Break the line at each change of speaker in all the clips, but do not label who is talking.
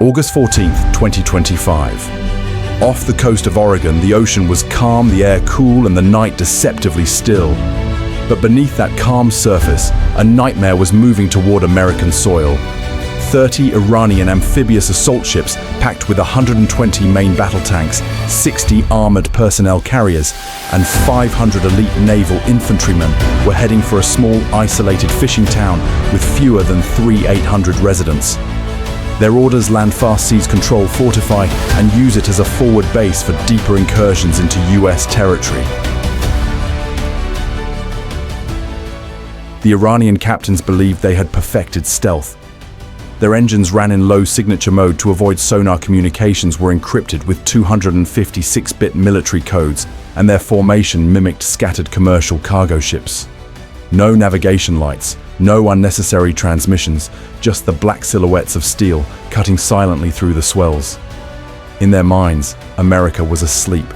August 14th, 2025. Off the coast of Oregon, the ocean was calm, the air cool, and the night deceptively still. But beneath that calm surface, a nightmare was moving toward American soil. 30 Iranian amphibious assault ships packed with 120 main battle tanks, 60 armored personnel carriers, and 500 elite naval infantrymen were heading for a small, isolated fishing town with fewer than 800 residents. Their orders: land fast, seize control, fortify, and use it as a forward base for deeper incursions into US territory. The Iranian captains believed they had perfected stealth. Their engines ran in low signature mode to avoid sonar. Communications were encrypted with 256-bit military codes, and their formation mimicked scattered commercial cargo ships. No navigation lights, no unnecessary transmissions, just the black silhouettes of steel cutting silently through the swells. In their minds, America was asleep.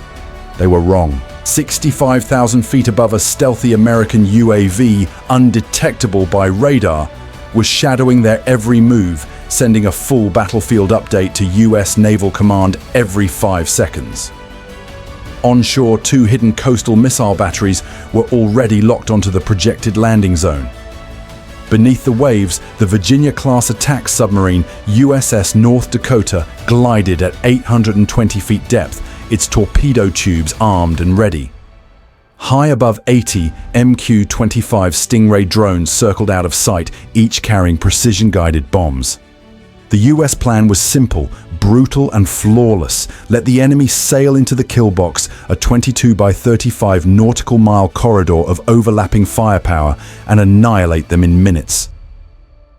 They were wrong. 65,000 feet above, a stealthy American UAV, undetectable by radar, was shadowing their every move, sending a full battlefield update to US Naval Command every 5 seconds. Onshore, 2 hidden coastal missile batteries were already locked onto the projected landing zone. Beneath the waves, the Virginia-class attack submarine USS North Dakota glided at 820 feet depth, its torpedo tubes armed and ready. High above, 80 MQ-25 Stingray drones circled out of sight, each carrying precision-guided bombs. The US plan was simple, brutal and flawless. Let the enemy sail into the kill box, a 22 by 35 nautical mile corridor of overlapping firepower, and annihilate them in minutes.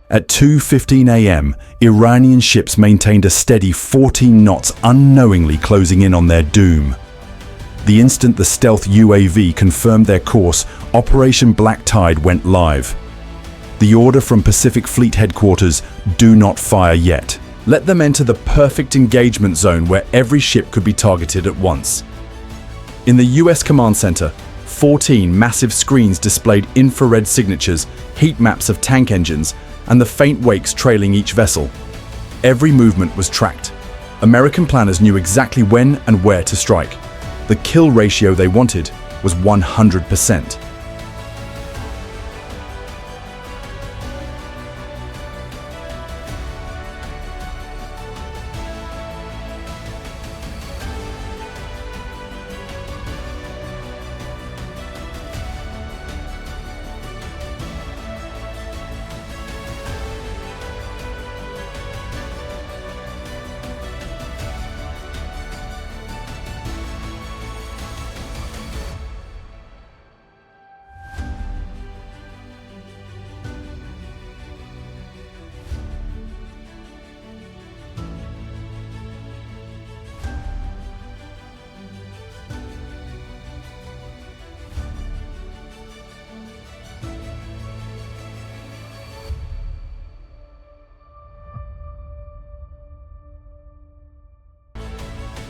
At 2:15 a.m., Iranian ships maintained a steady 14 knots, unknowingly closing in on their doom. The instant the stealth UAV confirmed their course, Operation Black Tide went live. The order from Pacific Fleet Headquarters: do not fire yet. Let them enter the perfect engagement zone where every ship could be targeted at once. In the US Command Center, 14 massive screens displayed infrared signatures, heat maps of tank engines, and the faint wakes trailing each vessel. Every movement was tracked. American planners knew exactly when and where to strike. The kill ratio they wanted was 100%.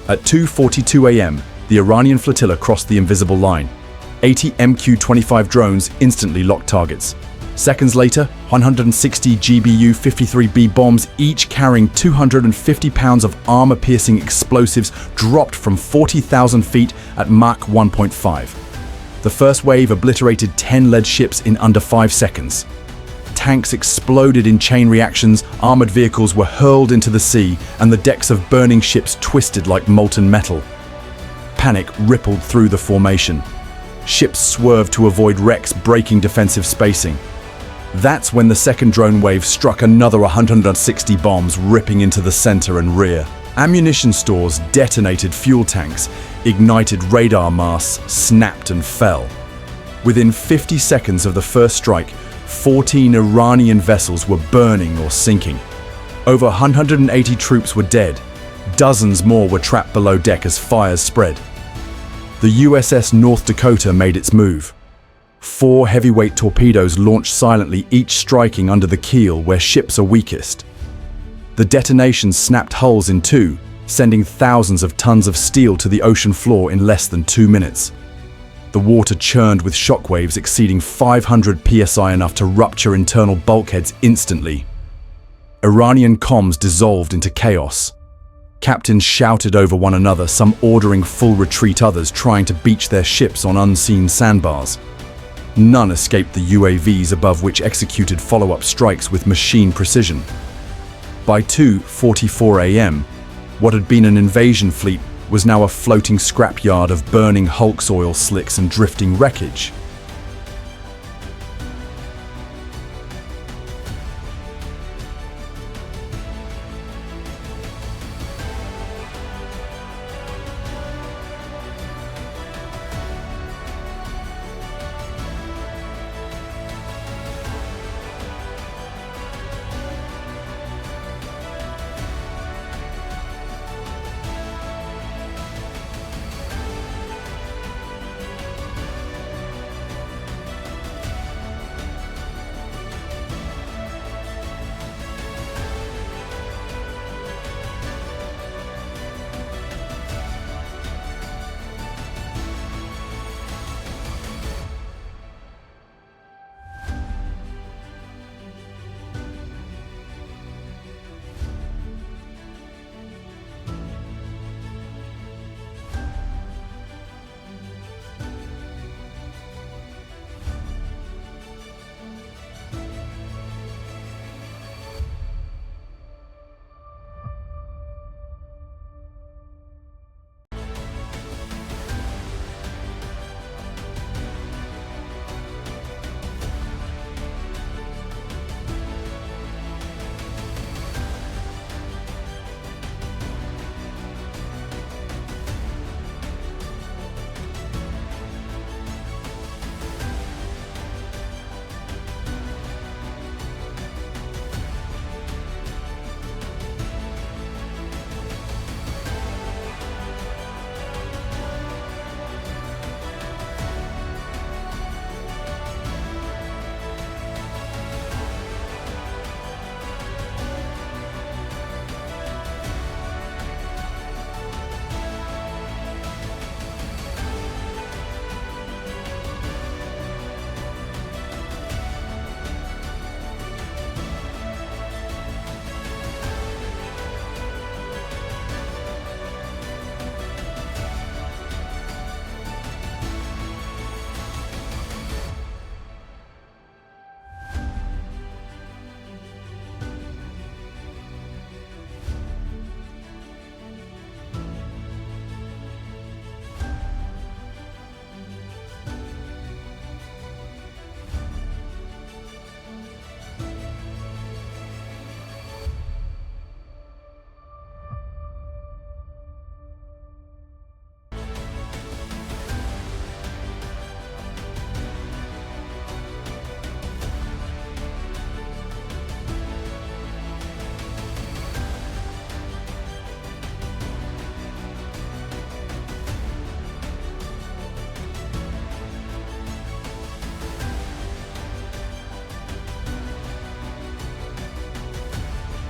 At 2:42 a.m., the Iranian flotilla crossed the invisible line. 80 MQ-25 drones instantly locked targets. Seconds later, 160 GBU-53B bombs, each carrying 250 pounds of armor-piercing explosives, dropped from 40,000 feet at Mach 1.5. The first wave obliterated 10 lead ships in under 5 seconds. Tanks exploded in chain reactions, armored vehicles were hurled into the sea, and the decks of burning ships twisted like molten metal. Panic rippled through the formation. Ships swerved to avoid wrecks, breaking defensive spacing. That's when the second drone wave struck, another 160 bombs ripping into the center and rear. Ammunition stores detonated, fuel tanks ignited, radar masts snapped and fell. Within 50 seconds of the first strike, 14 Iranian vessels were burning or sinking. Over 180 troops were dead. Dozens more were trapped below deck as fires spread. The USS North Dakota made its move. 4 heavyweight torpedoes launched silently, each striking under the keel where ships are weakest. The detonations snapped hulls in two, sending thousands of tons of steel to the ocean floor in less than 2 minutes. The water churned with shockwaves exceeding 500 psi, enough to rupture internal bulkheads instantly. Iranian comms dissolved into chaos. Captains shouted over one another, some ordering full retreat, others trying to beach their ships on unseen sandbars. None escaped the UAVs above, which executed follow-up strikes with machine precision. By 2:44 a.m., what had been an invasion fleet was now a floating scrapyard of burning hulks, oil slicks, and drifting wreckage.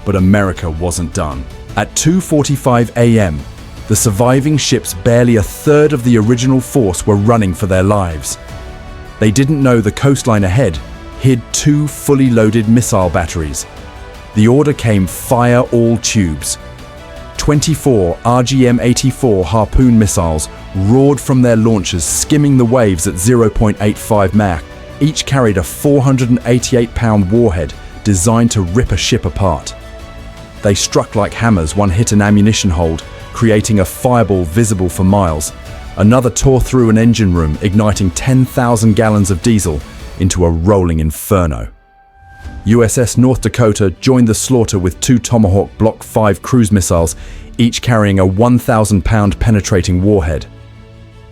But America wasn't done. At 2:45 a.m., the surviving ships, barely a third of the original force, were running for their lives. They didn't know the coastline ahead hid 2 fully loaded missile batteries. The order came: fire all tubes. 24 RGM-84 Harpoon missiles roared from their launchers, skimming the waves at 0.85 Mach. Each carried a 488-pound warhead designed to rip a ship apart. They struck like hammers. One hit an ammunition hold, creating a fireball visible for miles. Another tore through an engine room, igniting 10,000 gallons of diesel into a rolling inferno. USS North Dakota joined the slaughter with 2 Tomahawk Block 5 cruise missiles, each carrying a 1,000-pound penetrating warhead.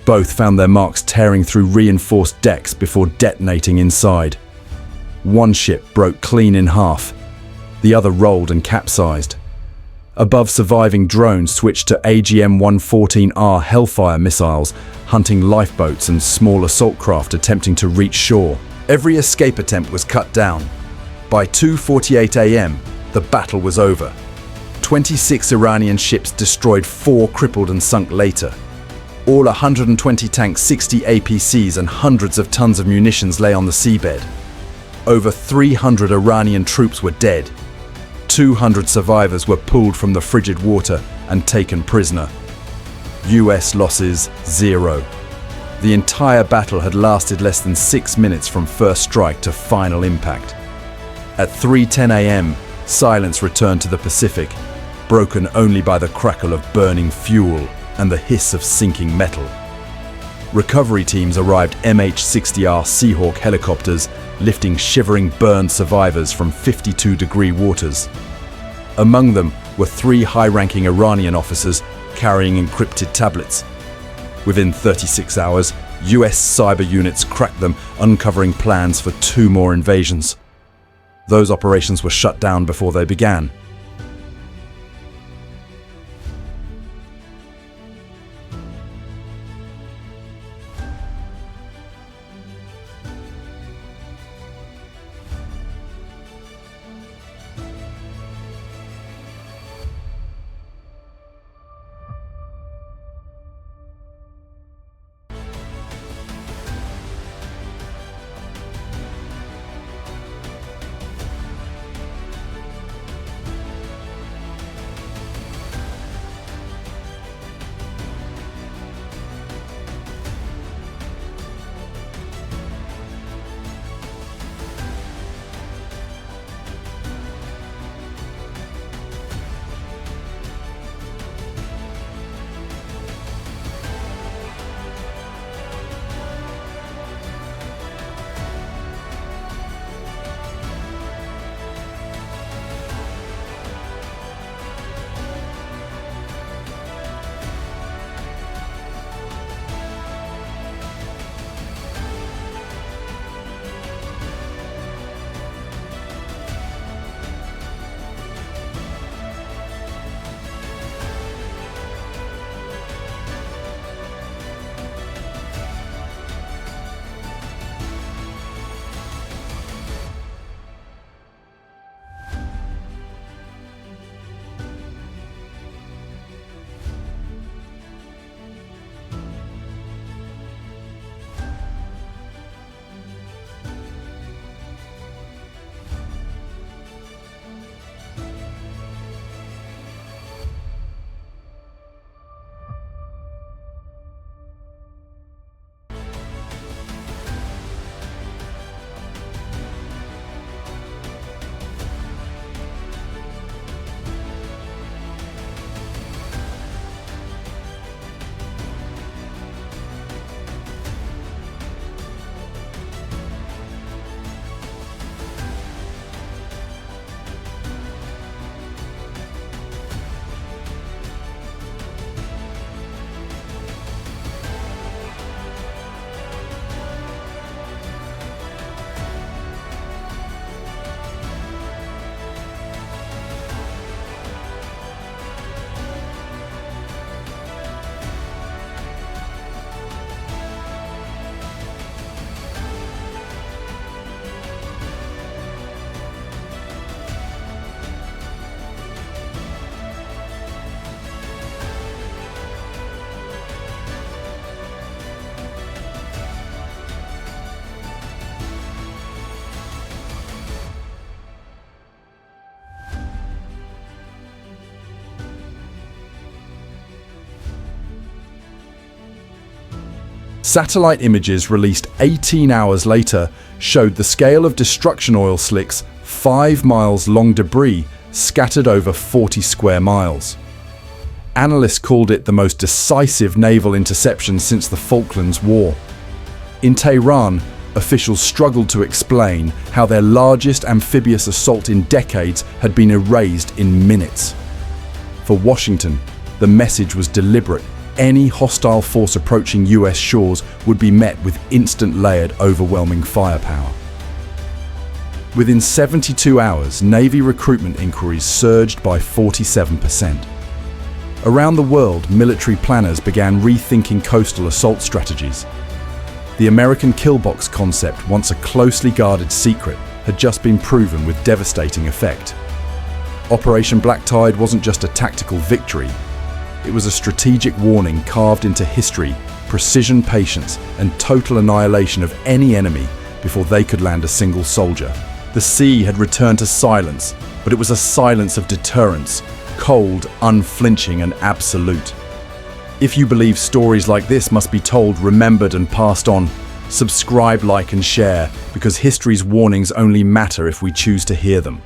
Both found their marks tearing through reinforced decks before detonating inside. One ship broke clean in half. The other rolled and capsized. Above, surviving drones switched to AGM-114R Hellfire missiles, hunting lifeboats and small assault craft attempting to reach shore. Every escape attempt was cut down. By 2:48 a.m., the battle was over. 26 Iranian ships destroyed, 4 crippled and sunk later. All 120 tanks, 60 APCs and hundreds of tons of munitions lay on the seabed. Over 300 Iranian troops were dead. 200 survivors were pulled from the frigid water and taken prisoner. US losses 0. The entire battle had lasted less than 6 minutes from first strike to final impact. At 3:10 a.m., silence returned to the Pacific, broken only by the crackle of burning fuel and the hiss of sinking metal. Recovery teams arrived MH-60R Seahawk helicopters, lifting shivering, burned survivors from 52-degree waters. Among them were 3 high-ranking Iranian officers carrying encrypted tablets. Within 36 hours, US cyber units cracked them, uncovering plans for 2 more invasions. Those operations were shut down before they began. Satellite images released 18 hours later showed the scale of destruction oil slicks, 5 miles long debris scattered over 40 square miles. Analysts called it the most decisive naval interception since the Falklands War. In Tehran, officials struggled to explain how their largest amphibious assault in decades had been erased in minutes. For Washington, the message was deliberate. Any hostile force approaching US shores would be met with instant layered, overwhelming firepower. Within 72 hours, Navy recruitment inquiries surged by 47%. Around the world, military planners began rethinking coastal assault strategies. The American killbox concept, once a closely guarded secret, had just been proven with devastating effect. Operation Black Tide wasn't just a tactical victory. It was a strategic warning carved into history, precision patience, and total annihilation of any enemy before they could land a single soldier. The sea had returned to silence, but it was a silence of deterrence, cold, unflinching, and absolute. If you believe stories like this must be told, remembered, and passed on, subscribe, like, and share, because history's warnings only matter if we choose to hear them.